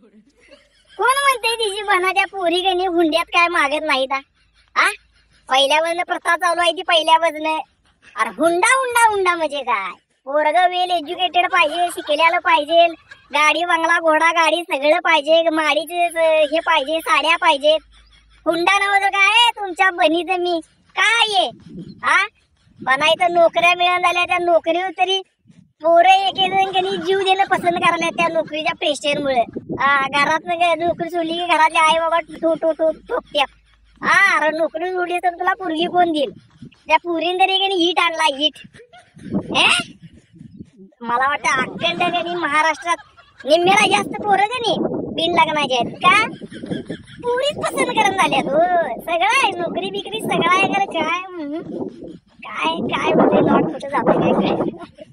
कोण म्हणते तिची बनाच्या पोरी गणी हुंड्यात काय मागत नाहीत? आ पहिल्यावरनं प्रथा चालू आहे ती पहिल्यावरनं. अरे हुंडा हुंडा हुंडा म्हणजे काय? पोरग वेल एज्युकेटेड पाहिजे, शिकलेलं पाहिजे, गाडी बंगला घोडा गाडी सगळं पाहिजे, माडीचे हे पाहिजे, साड्या पाहिजेत. हुंडा नव्हतं काय तुमच्या बनीचं मी काय आहे? हा बनायचं नोकऱ्या मिळून झाल्या, त्या नोकरीवर तरी पोरं एक जण जीव देणं पसंत करायला त्या नोकरीच्या प्रेशर मुळे. घरात नोकरी सोडली की घरातले आई बाबा ठोकत्यात. अरे नोकरी सोडली तर तुला पोरगी कोण देईल? त्या पुरीन तरी हिट आणला हिट. मला वाटतं अखंड गणी महाराष्ट्रात निम्म्याला जास्त पोरं गणी बिन लग्नाचे आहेत का? पुरीच पसंत करून झाल्यात. हो सगळं आहे, नोकरी बिकरी सगळं आहे. काय काय काय म्हणजे लॉट कुठं जातं काय काय